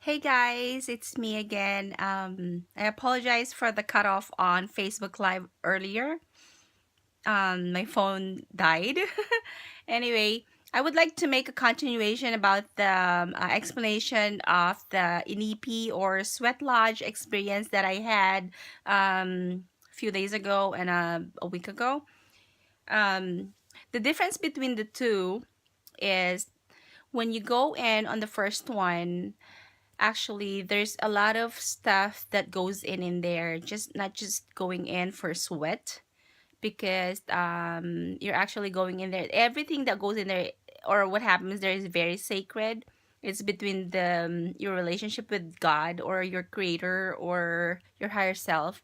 Hey guys, it's me again. I apologize for the cutoff on Facebook Live earlier. My phone died. Anyway, I would like to make a continuation about the explanation of the inipi or sweat lodge experience that I had a few days ago and a week ago. Um, the difference between the two is when you go in on the first one. Actually, there's a lot of stuff that goes in there, just not just going in for sweat, because you're actually going in there. Everything that goes in there or what happens there is very sacred. It's between your relationship with God or your creator or your higher self.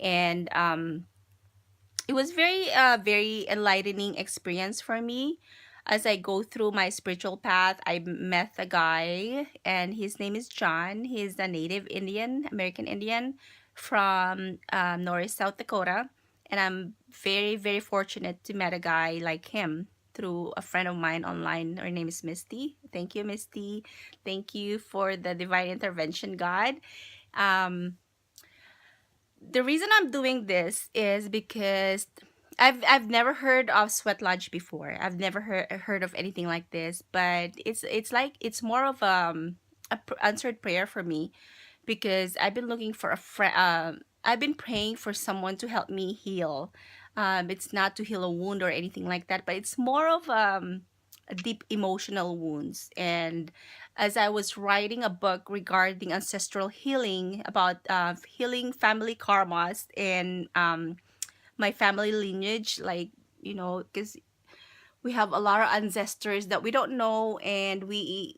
And it was very enlightening experience for me. As I go through my spiritual path, I met a guy, and his name is John. He's a native Indian, American Indian, from Norris, South Dakota. And I'm very fortunate to meet a guy like him through a friend of mine online. Her name is Misty. Thank you, Misty. Thank you for the divine intervention, God. Um, the reason I'm doing this is because I've never heard of sweat lodge before. I've never heard of anything like this, but it's like it's more of answered prayer for me, because I've been looking for a friend. I've been praying for someone to help me heal. It's not to heal a wound or anything like that, but it's more of a deep emotional wounds. And as I was writing a book regarding ancestral healing, about healing family karmas and my family lineage, like, because we have a lot of ancestors that we don't know, and we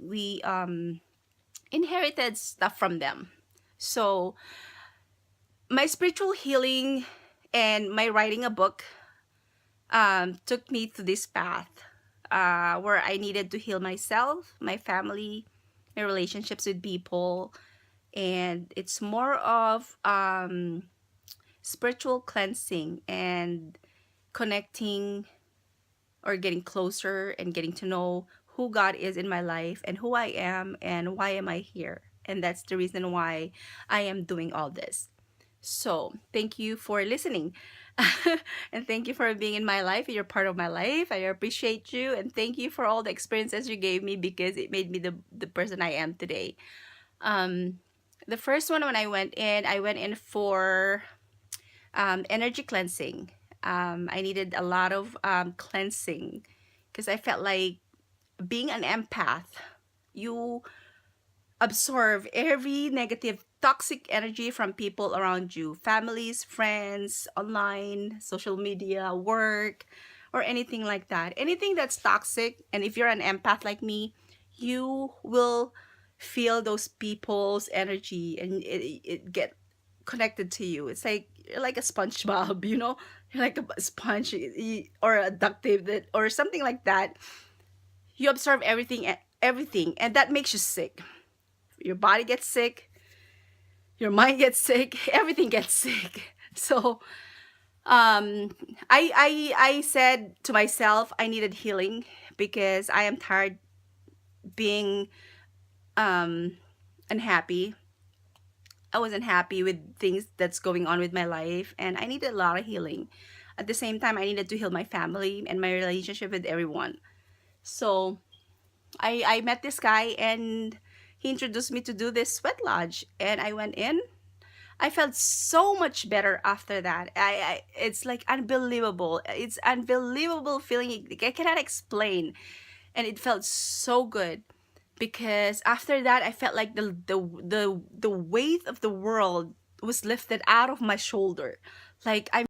inherited stuff from them. So my spiritual healing and my writing a book took me to this path, where I needed to heal myself, my family, my relationships with people. And it's more of spiritual cleansing and connecting, or getting closer and getting to know who God is in my life and who I am and why am I here. And that's the reason why I am doing all this. So thank you for listening. And thank you for being in my life. You're part of my life. I appreciate you, and thank you for all the experiences you gave me, because it made me the person I am today. um the first one, when I went in for energy cleansing. I needed a lot of cleansing, because I felt like, being an empath, you absorb every negative, toxic energy from people around you, families, friends, online, social media, work, or anything like that. Anything that's toxic. And if you're an empath like me, you will feel those people's energy, and it get connected to you. It's like you're like a SpongeBob, You're like a sponge, or a duct tape, or something like that. You absorb everything, and that makes you sick. Your body gets sick, your mind gets sick, everything gets sick. So I said to myself I needed healing, because I am tired being um unhappy. I wasn't happy with things that's going on with my life, and I needed a lot of healing. At the same time, I needed to heal my family and my relationship with everyone. So I met this guy, and he introduced me to do this sweat lodge, and I went in. I felt so much better after that. It's like unbelievable. It's unbelievable feeling. I cannot explain, and it felt so good, because after that I felt like the weight of the world was lifted out of my shoulder. Like, I'm